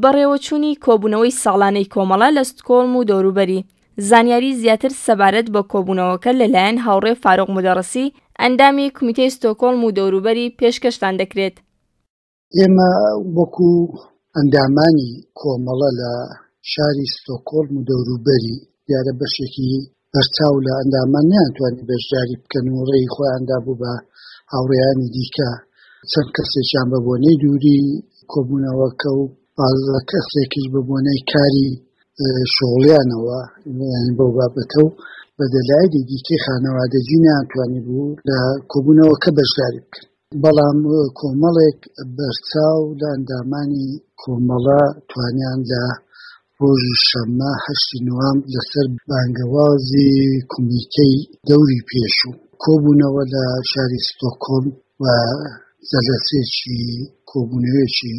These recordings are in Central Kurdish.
بەڕێوەچوونی کۆبوونەوەی ساڵانەی کۆمەڵە لە ستۆکۆڵم و دەوروبەری. زانیاری زیاتر سەبارەت بە کۆبوونەوەکە لەلایەن هاوڕێ فاروق مدەڕسی ئەندامی کمیتەی ستۆکۆڵم و دەوروبەری پێشکەشتان دەکرێت. ئێمە وەکو ئەندامانی کۆمەڵە لە شاری ستۆکۆڵم و دەوروبەری دیارە بەشێکی بەرچاو لە ئەندامان نەیانتوانی بەشداری بکەن و ڕێی خۆیاندا بوو بە هاوڕێیانی دیکە چەند کەسێکیان بە بۆنەی دووری کۆبوونەوەکە و بازە کەسێکیش بە بۆنەی کاری شغڵیانەوە بۆ بابەتە و بە دەلایلی دیکەی خانەوادەجی نەیانتوانی بوو لە کۆبوونەوەکە بەشداری بکەن. بەڵام کۆمەڵێک بەرچاو لە ئەندامانی کۆمەڵە توانیان لە ڕۆژی شەممە 8 نوامبر لەسەر بانگەوازی کمیتەی دەوری پێشوو کۆبوونەوە لە شاری ستۆکۆڵم و جەلسەیەکی کۆبوونەوەیەکی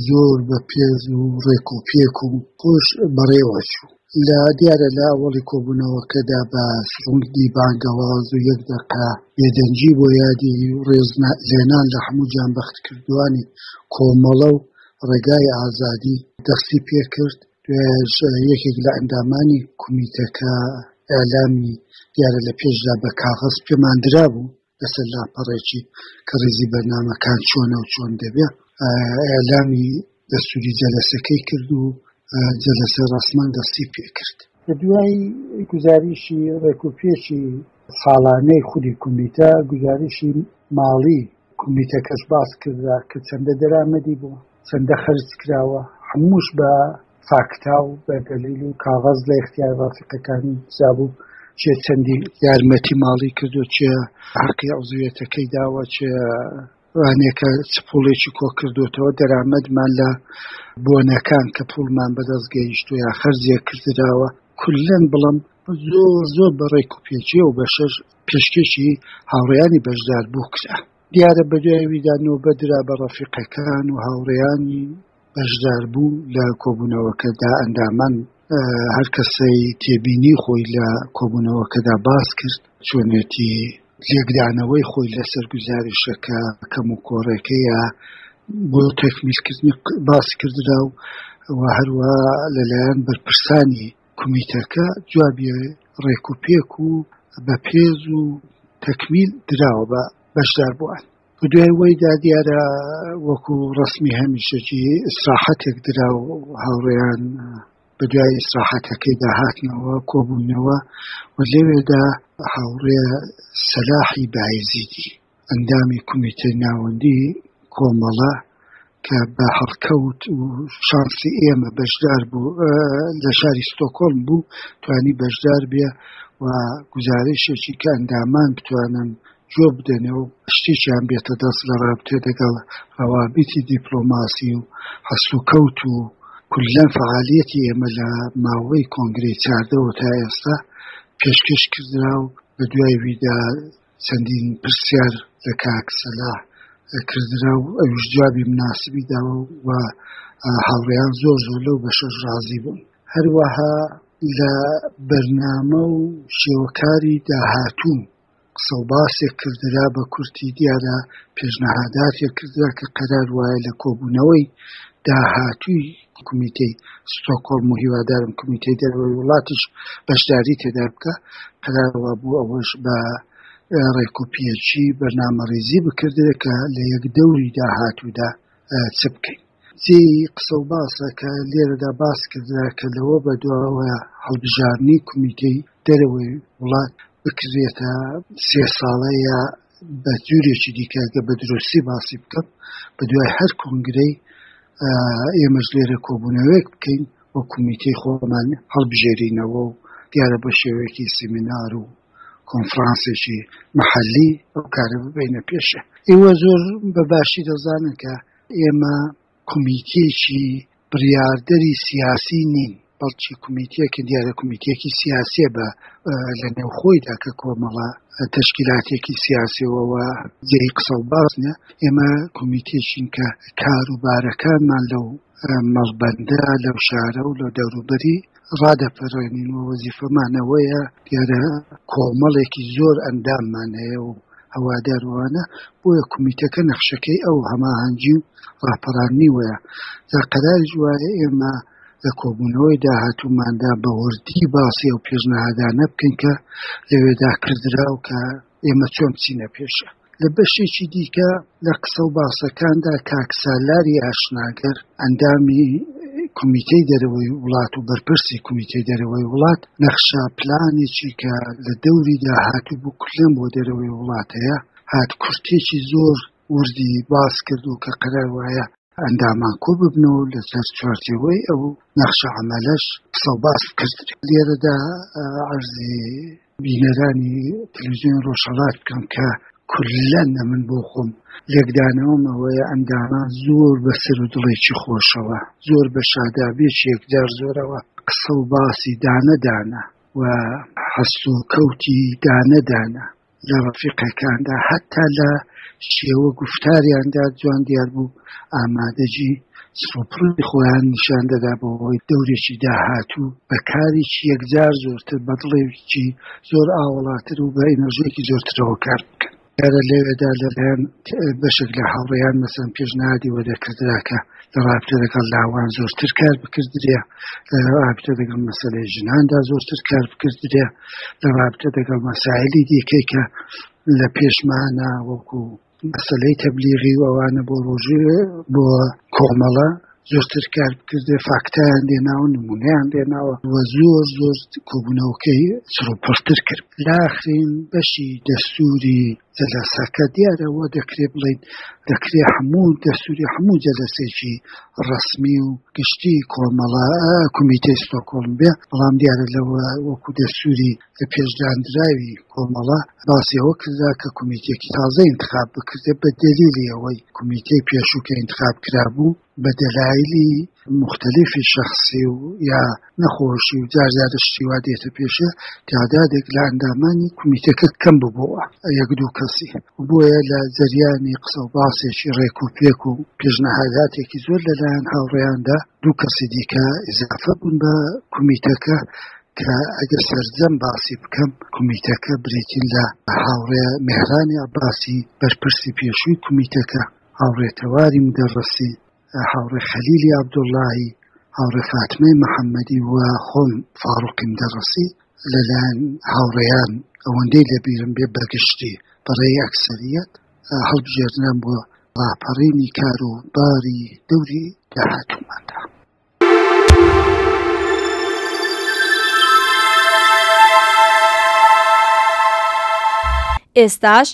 زۆر بە پێز و ڕێکوپێک و خۆش بەڕێوەچوو. لە دیارە لە ئەوڵی کۆبوونەوەکەدا بە سروودی بانگەواز و 1 دقە بێدەنجی بۆ یادی ڕێزلێنان لە هەموو جانبەختکردوانی کۆمەڵە و ڕێگای ئازادی دەستی پێکرد. یەکێک لە ئەندامانی کمیتەکە ئەلامی دیارە لە پێشدا بە کاغەز پێماندرا بوو لەسەر لاپەڕێکی کە ڕێزی بەرنامەکان چۆنە و چۆن دەبێت ئەلامی دەستوری جەلسەکەی کرد و جەلسە ڕەسمان دەستی پێکرد. لە دوای گزاریشی ڕێکوپێکی ساڵانەی خودی کمیتە گزاریشی ماڵی کمیتەکەش باس کردرا کە چەندە دەرامەدی بوو چەندە خەرج کراوە هەمووش بە فاکتا و بە دەلیل و کاغەز لە اختیار ڕاستەکانی زابوو چێ چەندی یارمەتی ماڵی کردو چێ حەقی عوزویەتەکەی داوە چێ وانێکە چ پوڵێکی کۆ کردوتەوە دەرامەدمان لە بۆنەکان کە پوڵمان بەدەست گەیشتو یا خەرجێ کردراوە کولەن بڵم زۆر بە ڕێکوپێکی و بە شەش پێشکەشی هاوڕێیانی بەشدار بوو کرا. دیارە بەدوایویدا نۆبەدرا بە ڕەفیقەکان و هاوڕێیانی بەشدار بوو لە کۆبوونەوەکەدا ئەندامان هەر کەسەی تێبینی خۆی لە کۆبوونەوەکەدا باس کرد چۆنێتی لێکدانەوەی خۆی لەسەر گزاریشەکە کەم و کۆڕێکەیە بۆ تەکمیلکردنی باس کردرا و هەروە لەلایەن بەرپرسانی کمیتەکە جوابی ڕێکوپێک و بە پێز و تەکمیل دراوە بە بەشدار بووان. دوای وەیدا دیارە وەکو ڕسمی هەمیشەکی ئیسراحەتێک درا و هاوڕێیان بە دوای ئیسراحەتەکەی داهاتنەوە کۆبوونەوە و لەوێدا هاوڕێ سەلاحی بایزیدی ئەندامی کمیتەی ناوەندی کۆمەڵە کە بە هەڵکەوت و شانسی ئێمە بەشدار بوو لە شاری ستۆکۆڵم بوو توانی بەشدار بێ و گزارشێکی کە ئەندامان بتوانن جۆ بدەنێ و شتێکیان بێتە دەست لە ڕابطێ لەگەڵ ڕەوابیتی دیپلۆماسی و هەسوکەوت و کولەن فعالیەتی ئێمە لە ماوەی کۆنگرەی چاردەوە تا ئێستا پێشکەش کردرا و بە دوای ویدا چەندین پرسیار لە کاک سەلاح کردرا و ئەوش جوابی مناسبی داوە و هاوڕێیان زۆر لەو بەشەش ڕازی بوون. هەروەها لە بەرنامە و شێوەکاری داهاتوو قسە و باسێک کردرا بە کورتی دیارە پێشنەهاداتێک کردرا کە قەرار وایە لە کۆبوونەوەی داهاتووی کمیتەی ستۆکۆڵم و هیوادارم کمیتەی دەرەوەی وڵاتیش بەشداری تێدا بکە قەرارەوە بوو ئەوەش بە ڕێکوپێکی بەرنامەڕێزی بکردرێت کە لە یەک دەوری داهاتوودا چ بکەین. جێ قسە و باسە کە لێرەدا باس کردرا کە لەوە بەدواوە هەڵبژارنی کمیتەی دەرەوەی وڵات بکرێتە 3 ساڵەیە بە جوورێکی دیکەگە بە درۆستی باسی بکەم بە دوای هەر کۆنگرەی ئێمەش لێرە کۆبوونەوەیەک بکەین و کمیتەی خۆمان هەڵبژێرینەوە و دیارە بە شێوەیەکی سیمینار و کۆنفرانسێکی محەلی ئەو کارە ببینە پێشە. ئێوە زۆر بەباشی دەزانن کە ئێمە کمیتێکی بڕیاردەری سیاسی نین بەڵکی کمیتەیەکە دیارە کمیتەیەکی سیاسیە بە لە نێوخۆیدا کە کۆمەڵە تەشکیلاتێکی سیاسیەوە جێی قسە و باسنە. ئێمە کمیتێکین کە کاروبارەکانمان لەو مەڵبەندە لەو شارە و لەو دەوروبەری ڕادەپەڕێنین و وەزیفەمانەوەیە دیارە کۆمەڵێکی زۆر ئەنداممان هەیە و هەوادارەوانە بۆیە کمیتەکە نەخشەکەی ئەو هەماهەنگی و ڕاپەڕاندنی وەیە جا قەراریش وایە ئێمە لە کۆبوونەوەی داهاتووماندا بە وردی باسی ئەو پێشنەهادانە بکەین کە لەوێدا کردراو کە ئێمە چۆن بچینە پێشە. لە بەشێکی دیکە لە قسە و باسەکاندا کاک سالاری ئاشناگەر ئەندامی کمیتەی دەرەوەی وڵات و بەرپرسی کمیتەی دەرەوەی وڵات نەخشە پلانێکی کە لە دەوری داهاتوو بوو کلێم بۆ دەرەوەی وڵات هەیە هات کورتێکی زۆر وردی باس کرد و کە قەرار وایە ئەندامان کۆ ببنەوە لەسەر چوارچێوەی ئەو نەخشە عەمەلەش قسە و باس کرد. لێرەدا عەرزی بینەرانی تەلەڤیزیۆن ڕۆژهەڵات بکەم کە کولەن من بۆ خۆم لێکدانەوەم ئەوەیە ئەندامان زۆر بەسەر و دڵێکی خۆشەوە زۆر بە شادابێکی یەکجار زۆرەوە قسە و باسی دانەدانە و حەست و کەوتی دانەدانە لە ڕەفیقەکاندا حتا لە شێوە گفتاریاندا جوان دیار بوو ئامادەجی سوپڕی خۆیان نیشان دەدا بۆەوەی دەورێکی داهاتوو بەکارێکی یەکجار زۆرتر بە دڵێکی زۆر ئاوەڵاتر و بە ئێنەرژیەکی زۆرترەوە کار بکەن. یارە لەوێدا لەلایەن بەشێک لە هاوڕێیان مەسەن پێشنهادی وەدەکردرا کە لە رابطە لەگەڵ لاوان زۆرتر کار بکردرێ، لە رابطە لەگەڵ مەسەلەی ژناندا زۆرتر کار بکردرێ، لە رابطە لەگەڵ مەسائلی دیکەی کە لە پێشمانە وەکو مەسەلەی تەبلیغی و ئەوانە بۆ ڕۆژێ بۆ کۆمەڵە زۆرتر کار بکردێ، فاکتایان دێناوە، نمونەیان دێناوە و زۆر زۆر کۆبوونەوەکەی چڕوپڕتر کرد. لاخرین بەشی دەستوری جەلەسەکە دیارەوە دەکرێت بڵین دەکرێت هەموو دەستوری هەموو جەلەسێکی ڕەسمی و گشتی کۆمەڵە کمیتەی ستۆکۆڵم بێ، بەڵام دیارە لەوە وەکو دەستوری پێشدانراوی کۆمەڵە باسی ئەوە کردا کە کمیتێکی تازە انتخاب بکردێت بە دلیلی ئەوەی کمیتەی پێشوو کە انتخاب کرابوو بە دەلایلی مختلفی شخصی و یا نەخۆشی و جارجارشتی وا دێتە پێشە تعدادێک لە ئەندامانی کمیتەکە کەم ببووە یەک دوو کەسی، بۆیە لە جەریانی قسە و باسێکی ڕێک و پێک و پێشنەهاداتێکی زۆر لەلایەن هاوڕێیاندا دوو کەسی دیکە ئیزافە بوون بە کمیتەکە کە ئەگەر سەرجەم باسی بکەم کمیتەکە بریتین لە هاوڕێ مێهرانی عەباسی بەرپرسی پێشووی کمیتەکە، هاوڕێ تەواری مدەڕەسی، هاوڕێ خەلیلی عەبدوڵڵاهی، هاوڕێ فاتمەی محەممەدی و خۆم فاڕوقی مدەڕەسی لەلایەن هاوڕێیان ئەوەندەی لەبیرم بێ بەگشتی بەڕێی ئەکسەریەت هەڵبژێردنم بۆ ڕاپەڕینی کار و باری دەوری داهاتووماندا. ئێستاش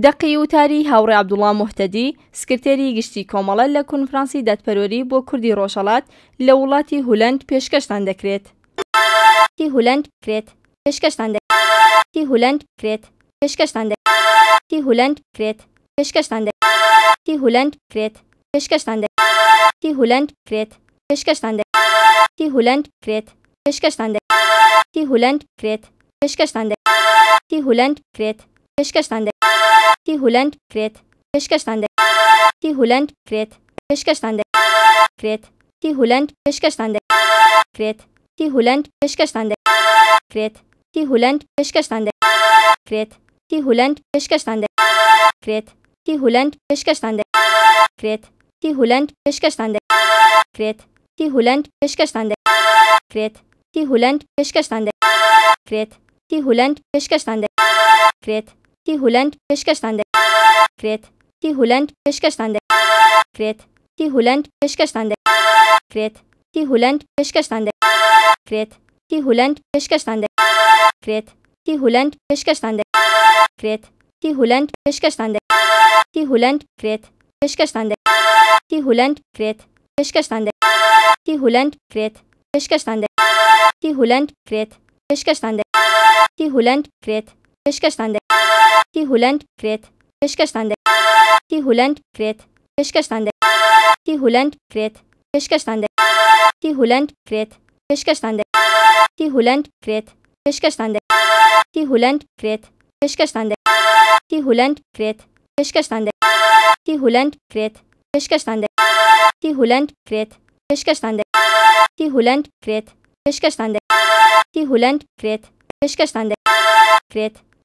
دەقی وتاری هاوڕێ عەبدوڵڵا موحتەدی سکرتێری گشتی کۆمەڵە لە کۆنفرانسی دادپەروەری بۆ کوردی ڕۆژهەڵات لە وڵاتی هۆلەند پێشکەشتان دەکرێت. هۆلەند کرێت پێشکەشتان دەکرێت. هۆلەند کرێت پێشکەشتان دەکرێت. هۆلەند کرێت پێشکەشتان دەکرێت. هۆلەند کرێت پێشکەشتان دەکرێت. هۆلەند کرێت پێشکەشتان دەکرێت. هۆلەند کرێت پێشکەشتان دەکرێت. هۆلەند کرێت پێشکەشتان دەکرێت. هۆلەند کرێت پێشکەشتان دەکرێت. هۆلەند کرێت پێشکەشتان دەکرێت. هۆلەند کرێت پێشکەشتان دەکرێت. هۆلەند پێشکەشتان دەکرێت. هۆلەند پێشکەشتان دەکرێت. هۆلەند پێشکەشتان دەکرێت. هۆلەند پێشکەشتان دەکرێت. هۆلەند پێشکەشتان دەکرێت. هۆلەند پێشکەشتان دەکرێت. هۆلەند پێشکەشتان دەکرێت. هۆلەند پێشکەشتان دەکرێت. هۆلەند پێشکەشتان دەکرێت. هۆلەند پێشکەشتان دەکرێت. هۆلەند پێشکەشتان دەکرێت. هۆلەند پێشکەشتان دەکرێت. هۆلەند پێشکەشتان دەکرێت. هۆلەند پێشکەشتان دەکرێت. هۆلەند پێشکەشتان دەکرێت. هۆلەند پێشکەشتان دەکرێت. هۆلەند کرێت پێشکەشتان دەکرێت. هۆلەند کرێت پێشکەشتان دەکرێت. هۆلەند کرێت پێشکەشتان دەکرێت. هۆلەند کرێت پێشکەشتان دەکرێت. هۆلەند کرێت پێشکەشتان دەکرێت. هۆلەند کرێت پێشکەشتان دەکرێت. هۆلەند کرێت پێشکەشتان دەکرێت. هۆلەند کرێت پێشکەشتان دەکرێت. هۆلەند کرێت پێشکەشتان دەکرێت. هۆلەند کرێت پێشکەشتان دەکرێت. هۆلەند کرێت پێشکەشتان دەکرێت. هۆلەند کرێت پێشکەشتان دەکرێت. هۆلەند کرێت پێشکەشتان دەکرێت. هۆلەند کرێت پێشکەشتان دەکرێت. هۆلەند کرێت پێشکەشتان دەکرێت. هۆلەند کرێت پێشکەشتان دەکرێت.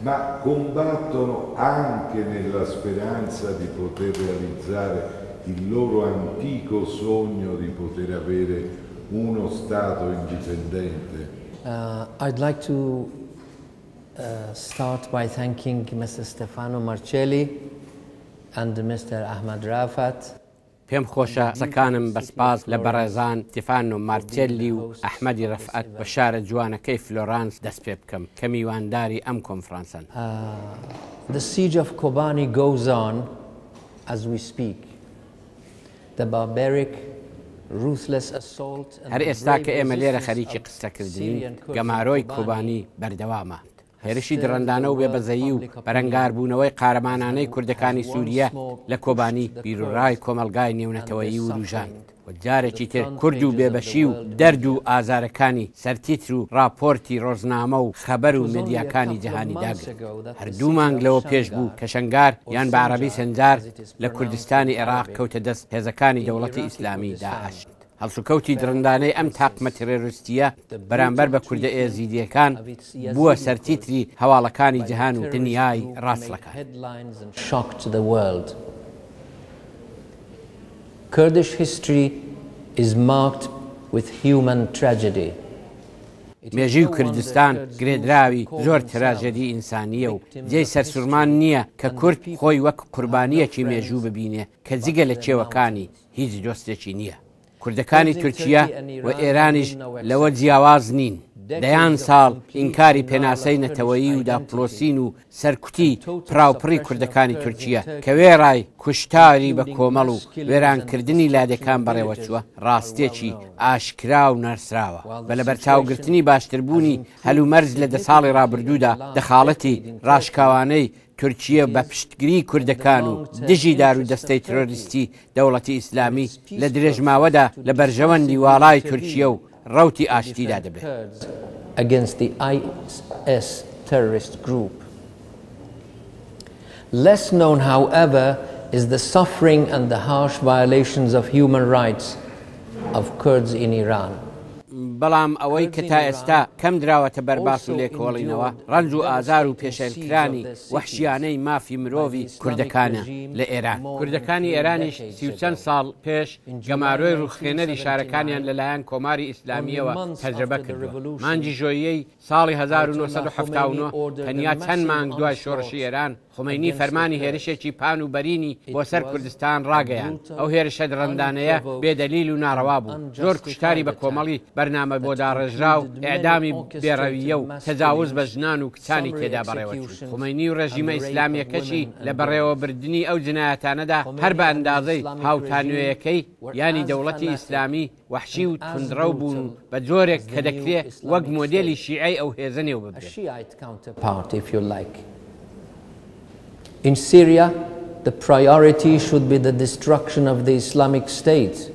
ma combattono anche nella speranza di poter realizzare il loro antico sogno di poter avere uno Stato indipendente. I'd like to start by thanking Mr. Stefano Marcelli and Mr. Ahmad Rafat. پێم خۆشە سەکانم بەسپاس لە بەڕێزان تیفانۆ مارچێلی و ئەحمەدی ڕەفعەت بە شارە جوانەکەی فلۆرانس دەست پێ بکەم کە میوانداری ئەم کۆنفرانسن. The siege of Kobani goes on as we speak. The barbaric, ruthless assault. هەر ئێستا کە ئێمە لێرە خەریکی قسەکردنین گەمارۆی کۆبانی بەردەوامە. هێرشی درەندانە و بێبەزەیی و بەرەنگاربوونەوەی قارەمانانەی کوردەکانی سووریە لە کۆبانی بیرروڕای کۆمەلگای نێونەتەوەیی و روژاند. وەجارێکی تر کورد و بێبەشی و دەرد و ئازارەکانی سەرتیتر و راپۆرتی ڕۆژنامە و خەبەر و مدیاکانی جەهانی داگرت. هەردوو مانگ لەوە پێش بوو کە شەنگار یان بە عەرەبی سەنجار لە کوردستانی عێراق کەوتە دەست هێزەکانی دەوڵەتی ئیسلامی داعش. هەڵسوکەوتی درەندانەی ئەم تاقمە تێرۆریستیە بەرامبەر بە کوردە ئێزیدیەکان بووە سەرتیتری هەواڵەکانی جەهان و دنیای ڕاستڵەکان. Kurdish history is marked with human tragedy. مێژی و کوردستان گرێدراوی زۆر تراژەدی ئینسانیە و جێی سەرسوورمان نییە کە کورد خۆی وەک قوربانیەکی مێژوو ببینێ کە جگە لە کێوەکانی هیچ دۆستێکی نییە. کوردەکانی تورکیا و ئێرانیش لەوە جیاواز نین. دەیان ساڵ ئینکاری پێناسەی نەتەوەیی و داپلۆسین و سەرکوتی پراوپڕی کوردەکانی تورکیا کە وێڕای کوشتاری بە کۆمەڵ و وێرانکردنی لادەکان بەڕێوەچووە ڕاستێکی ئاشکرا و نەرسراوە بە لە بەرچاوگرتنی باشتربوونی هەلومەرز لە 10 ساڵی ڕابردوودا دەخاڵەتی ڕاشکاوانەی تورکیە بە پشتگیری کوردەکان و دژی دار و دەستەی ترۆریستی دەوڵەتی ئیسلامی لە درێژماوەدا لە بەرژەوەندی واڵای تورکیە و ڕەوتی ئاشتیدا دەبێت. Against the IS terrorist group. Less known, however, is the suffering and the harsh violations of human rights of Kurds in Iran. بەڵام ئەوەی کە تا ئێستا کەم دراوەتە بەرباس و لێکۆڵینەوە ڕەنج و ئازار و پێشێلکرانی وەحشیانەی مافی مرۆڤی کوردەکانە لە ئێران. کوردەکانی ئێرانیش 30 ساڵ پێش گەمارۆی ڕوخێنەری شارەکانیان لەلایەن کۆماری ئیسلامیەوە تەجربە کردووە. مانجی ژۆیەی ساڵی 1979 تەنیا چەند مانگ دوای شۆڕشی ئێران خمینی فەرمانی هێرشێکی پان و بەرینی بۆ سەر کوردستان ڕاگەیان. ئەو هێرشە درەندانەیە بێدەلیل و ناڕەوا بوو. زۆر کوشتاری بە کۆمەڵی بەرنامە بۆ داڕێژرا و ئێعدامی بێڕەویە و تەجاوز بە ژنان و کچانی تێدا بەڕێوەچوو. خمینی و ڕێژیمە ئیسلامیەکەشی لە بەڕێوەبردننی ئەو جنایەتانەدا هەر بە ئەندازەی هاوتانوێیەکەی ینی دەوڵەتی ئیسلامی وەحشی و توندڕەو بوون و بە جۆرێک کە دەکرێت وەک مۆدێلی شیعەی ئەو هێزە نێو ببرێت. In Syria, the priority should be the destruction of the Islamic State.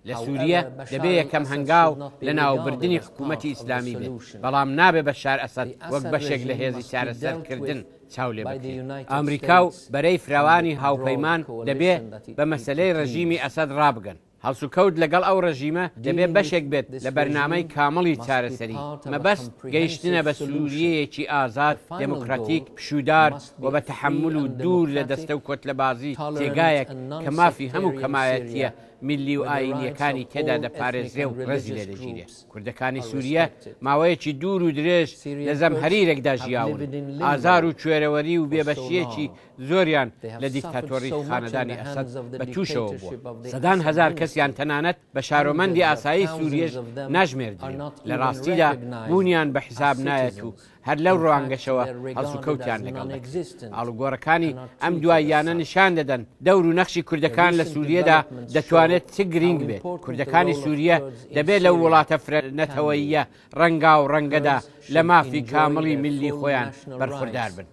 لە سووریە دەبێ یەکەم هەنگاو لە ناوبردننی حکوومەتی ئیسلامی بێت بەڵام نابێ بەشار ئەسەد وەک بەشێک لە هێزی چارەسەرکردن چاو لێ بکرێت. ئەمریکا و بەرەی فراوانی هاوپەیمان دەبێ بە مەسەلەی ڕژیمی ئەسەد ڕابگەن. هەڵسوکەوت لەگەڵ ئەو ڕژیمە دەبێت بەشێک بێت لە بەرنامەی کامەڵی چارەسەری مەبەست گەیشتنە بە سووریەیەکی ئازاد دموکراتیک پشودار و بە تەحمل و دوور لە دەستە و کۆت لە بازی تێگایەک کە مافی هەموو کەمایەتیە میلی و ئاینیەکانی تێدا دەپارێزرێ و ڕێزی لێ دەگیرێ. کوردەکانی سووریە ماوەیەکی دوور و درێژ لە زەمهەریرێکدا ژیاون. ئازار و کوێرەوەری و بێبەشیەکی زۆریان لە دیکتاتۆری خانەدانی ئەسەد بە تووشەوە بووە. سەدان هەزار کەسیان تەنانەت بە شارۆمەندی ئاسایی سووریەش ناژمێردرێت. لە ڕاستیدا بوونیان بە حیساب نایەت و هەر لەو ڕوانگەشەوە هەڵسوکەوتیان لەگەڵ دەکرێت. ئاڵوگۆڕەکانی ئەم دواییانە نیشان دەدەن دەور و نەخشی کوردەکان لە سووریەدا دەتوانێت چ گرنگ بێت. کوردەکانی سووریە دەبێت لەو وڵاتە فرەنەتەوەییە ڕەنگا و ڕەنگەدا لە مافی کامەڵی میلی خۆیان بەرخوردار بن.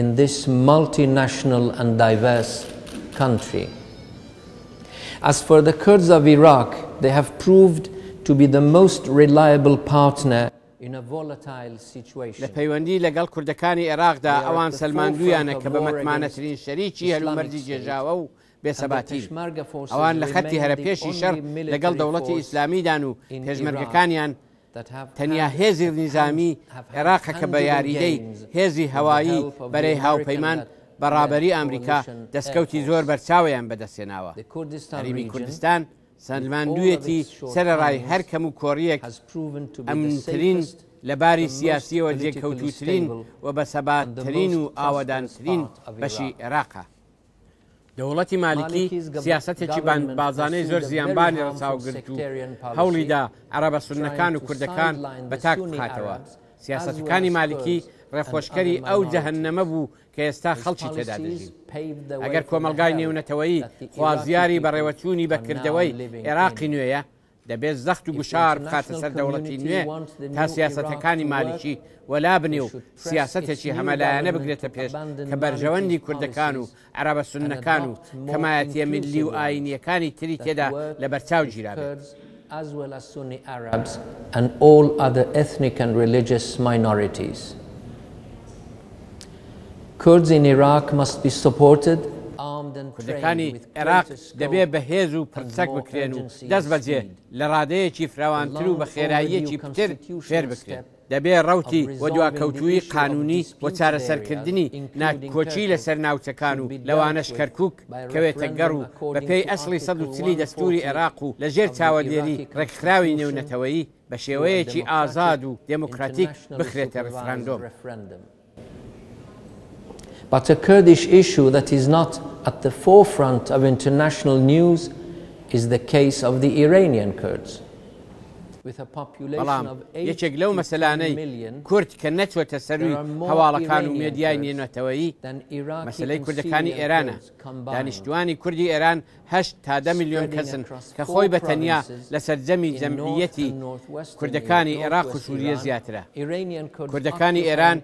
In this multinational and diverse country. As for the Kurds of Iraq, they have proved to be the most reliable partner in a volatile situation. لە پەیوەندی لەگەڵ کوردەکانی عێراقدا ئەوان سەلماندویانە کە بە مەتمانەترین شەریکی هەلومەرجی جێژاوە و بێسەباتین. ئەوان لە خەتی هەرەپێشی شەڕ لەگەڵ دەوڵەتی ئیسلامیدان و پێشمەرگەکانیان تەنیا هێزی نظامی عێراق کە بە یاریدەی هێزی هەوایی بەرەی هاوپەیمان بەڕابەری ئەمریکا دەستکەوتی زۆر بەرچاویان بەدەستێناوە. هەرێمی کوردستان سەلماندوویەتی سەرەڕای هەر کەم و کۆڕیەک ئەمنترین لەباری سیاسیەوە جێکەوتووترین و بەسەباتترین و ئاوەدانترین بەشی عێراقە. دەوڵەتی مالیکی سیاسەتێکی بازانەی زۆر زیانبانی ڕەچاوگرت و هەوڵیدا عەرەبە سوننەکان و کوردەکان بەتاک بخاتەوە. سیاسەتەکانی مالیکی ڕێخۆشکەری ئەو جەهەنەمە بوو کە ئێستا خەڵکی تێدا دەژین. ئەگەر کۆمەلگای نێونەتەوەیی خوازیاری بەڕێوەچوونی بەکردەوەی عێراقی نوێیە دەبێت زەخت و گوشار بخاتە سەر دەوڵەتی نوێ تا سیاسەتەکانی مالیکی وەلا بنێ و سیاسەتێکی هەمەلایەنە بگرێتە پێش کە بەرژەوەندی کوردەکان و عەرەبە سوننەکان و کەمایەتیە میلی و ئاینیەکانی تری تێدا لە بەرچاو گیرابێت. As well as Sunni Arabs and all other ethnic and religious minorities. Kurds in Iraq must be supported. کوردەکانی عێراق دەبێت بە هێز و پرچەک بکرێن و دەست بەجێ لە ڕادەیەکی فراوانتر و بە خێراییەکی پتر فێر بکرێن. دەبێت ڕەوتی وە دواکەوتووی قانونی و چارەسەرکردنی ناکۆچی لەسەر ناوچەکان و لەوانەش کەرکووک کەوێتە گەڕ و بە پێی ئەسڵی 140 دەستوری عێراق و لەژێر چاوەلێری ڕێکخراوی نێونەتەوەیی بە شێوەیەکی ئازاد و دموکراتیک بخرێتە ڕفراندۆم. But a Kurdish issue that is not at the forefront of international news is the case of the Iranian Kurds. بەڵام یەکێک لەو مەسەلانەی کورد کە نەچوەتە سەروی هەواڵەکان و میدیای نێونەتەوەیی مەسەلەی کوردەکانی ئێرانە. دانیشتوانی کوردی ئێران 8 تا 10 میلیۆن کەسن کە خۆی بە تەنیا لە سەرجەمی جەمعیەتی کوردەکانی عێراق و سووریە زیاترە. کوردەکانی ئێران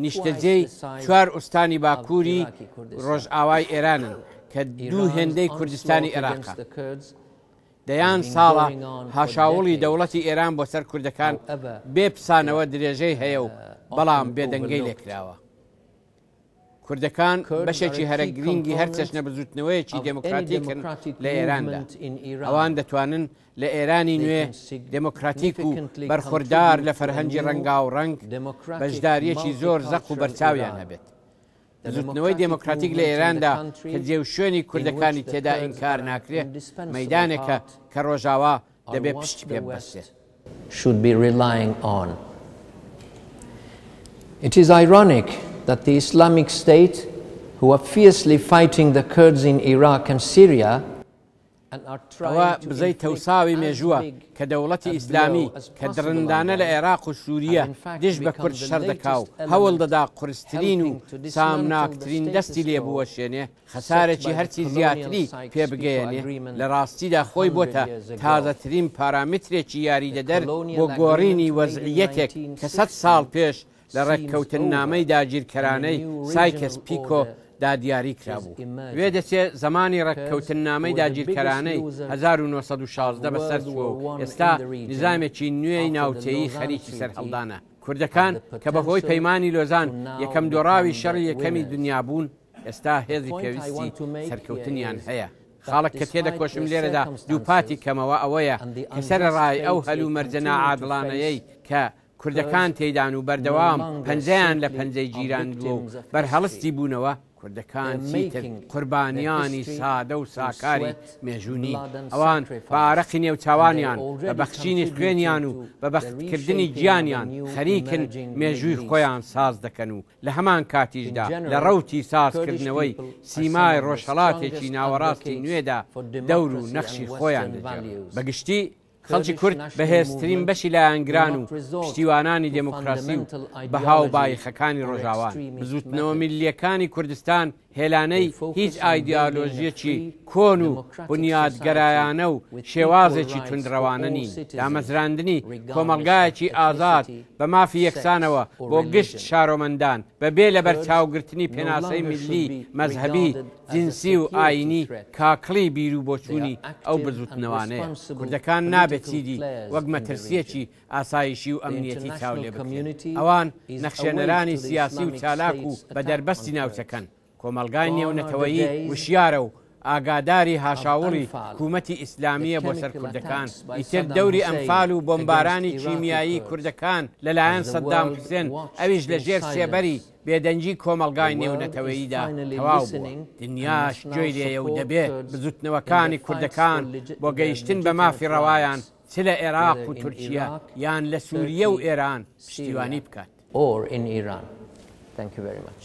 نیشتەجێی 4 ئوستانی باکووری ڕۆژئاوای ئێرانن کە 2 هێندەی کوردستانی عێراقە. دەیان ساڵە هاشاوڵی دەوڵەتی ئێران بۆ سەر کوردەکان بێپسانەوە درێژەی هەیە و بەڵام بێدەنگەی لێکراوە. کوردەکان بەشێکی هەرە گرنگی هەر چەشنە بزوتنەوەیەکی دموکراتیکن لە ئێراندا. ئەوان دەتوانن لە ئێرانی نوێ دموکراتیک و بەرخوردار لە فەرهەنگی ڕەنگا و ڕەنگ بەشداریەکی زۆر زەق و بەرچاویان هەبێت. زوتنەوەی دموکراتیک لە ئێراندا کە جێو شوێنی کوردەکانی تێدا ئینکار ناکرێت مەیدانێکە کە ڕۆژاوا دەبێ پشتی پێ ببەستێت. Should be relying on. It is ironic that the Islamic State, who are fiercely fighting the Kurds in Iraq and Syria, ئەوە بزەی تەوساوی مێژووە کە دەوڵەتی ئیسلامی کە درندانە لە عێراق و سووریە دژ بە کورد شەر دەکا و هەوڵ دەدا قورسترین و سامناکترین دەستی لێبووە شوێنێ خەسارێکی هەرچی زیاتری پێ بگەیەنێ لە ڕاستیدا خۆی بۆتە تازەترین پارامترێکی یاریدەدەر بۆ گۆڕینی وەزعیەتێک کە 100 ساڵ پێش لە ڕێککەوتن نامەی داگیرکەرانەی سایکس پیکۆ دادیاری کرابوو. وێ دەچێت زمانی ڕێککەوتن نامەی داگیرکەرانەی 1916 بەسەرچووە و ئێستا نظامێکی نوێی ناوچەیی خەریکی سەرهەڵدانە. کوردەکان کە بەهۆی پەیمانی لۆزان یەکەم دۆڕاوی شەڕی یەکەمی دنیا بوون ئێستا هێزی پێویستی سەرکەوتنیان هەیە. خاڵک کە تێدەکۆشم لێرەدا دووپاتی کەمەوە ئەوەیە کە سەرڕای ئەو هەلوو مەرجە عادڵانەیەی کە کوردەکان تێدان و بەردەوام پەنجەیان لە پەنجەی جیران بووە و بەرهەڵستی بوونەوە کوردەکان چیتر قوربانیانی سادە و ساکاری مێژوونی ئەوان بارەقی نێوچاوانیان بە بەخشینی خوێنیان و بە بەختکردنی گیانیان خەریکن مێژووی خۆیان ساز دەکەن و لە هەمان کاتیشدا لە ڕەوتی سازکردنەوەی سیمای ڕۆژهەڵاتێکی ناوەڕاستی نوێدا دەور و نەخشی خۆیان دەجێت. بەگشتی خەڵکی کورد بەهێزترین بەشی لایەنگران و پشتیوانانی دموکراسی و بەهاو بایخەکانی ڕۆژاوان بزوتنەوە میلیەکانی کوردستان هێلانەی هیچ ئایدیالۆژیەکی کۆن و بنیادگەرایانە و شێوازێکی توندڕەوانە نین. دامەزراندنی کۆمەڵگایەکی ئازاد بە مافی یەکسانەوە بۆ گشت شارۆمەندان بەبێ لە بەرچاوگرتنی پێناسەی میلی مەزهەبی جنسی و ئاینی کاکڵی بیر و بۆچوونی ئەو بزوتنەوانەیە. کوردەکان نابێت چیدی وەک مەترسیەکی ئاسایشی و ئەمنیەتی چاو لێ بکرێن. ئەوان نەخشێنەرانی سیاسی و چالاک و بە دەربەستی ناوچەکەن. کۆمەلگای نێونەتەوەیی وشیارە و ئاگاداری هاشاوڵی حکوومەتی ئیسلامیە بۆ سەر کوردەکان ئیتر دەوری ئەمفال و بۆمبارانی کیمیایی کوردەکان لەلایەن سەدام حوسێن ئەویش لە ژێر سێبەری بێدەنجی کۆمەلگای نێونەتەوەییدا تەواو بووە. دنیاش گوێی لێیە و دەبێت بزوتنەوەکانی کوردەکان بۆ گەیشتن بە مافی ڕەوایان چ لە عێراق و تورکیا یان لە سووریە و ئێران پشتیوانی بکات. Thank you very much.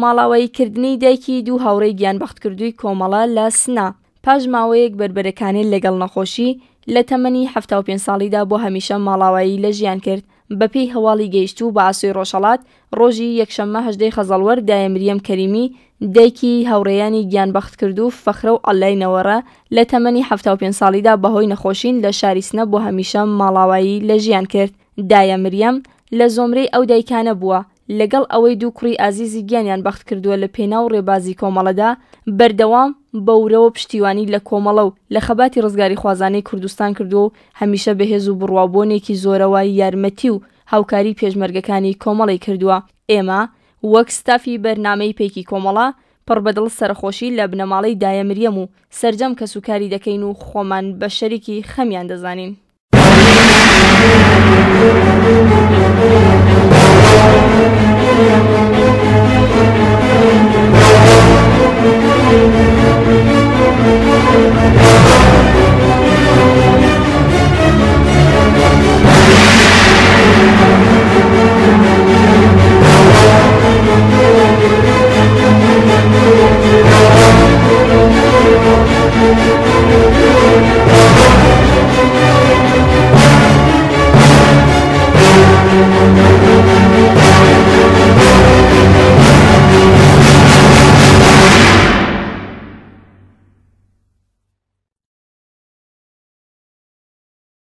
ماڵاواییکردنی دایکی دوو هاوڕێی گیانبەختکردووی کۆمەڵە لە سنا پاش ماوەیەک بربەرەکانی لەگەڵ نەخۆشی لە تەمەنی 75 ساڵیدا بۆ هەمیشە ماڵاوایی لە ژیان کرد. بەپێی هەواڵی گەیشت و بە ئاسوی ڕۆژهەڵات ڕۆژی یەکشەممە 18 خەزەڵوەر دایە مریەم کەریمی دایکی هاوڕێیانی گیانبەخت کرد و فەخرە و ئەلای نەوەڕە لە تەمەنی 75 ساڵیدا بەهۆی نەخۆشین لە شاری سنە بۆ هەمیشە ماڵاوایی لە ژیان کرد. دایە مریەم لە زۆمرەی ئەو دایکانە بووە لەگەڵ ئەوەی دوو کوڕی ئازیزی گیانیان بەخت کردووە لە پێناو ڕێبازی کۆمەڵەدا بەردەوام بەورەوە پشتیوانی لە کۆمەڵە و لە خەباتی ڕزگاری خوازانەی کوردستان کردو و هەمیشە بەهێز و بڕوابۆنێکی زۆرەوە یارمەتی و هاوکاری پێشمەرگەکانی کۆمەڵی کردووە. ئێمە وەک ستافی بەرنامەی پێکی کۆمەڵە پڕبەدڵ سەرخۆشی لە بنەماڵەی دایە مریەم و سەرجەم کە سوکاری دەکەین و خۆمان بە شەریکی خەمیان دەزانین.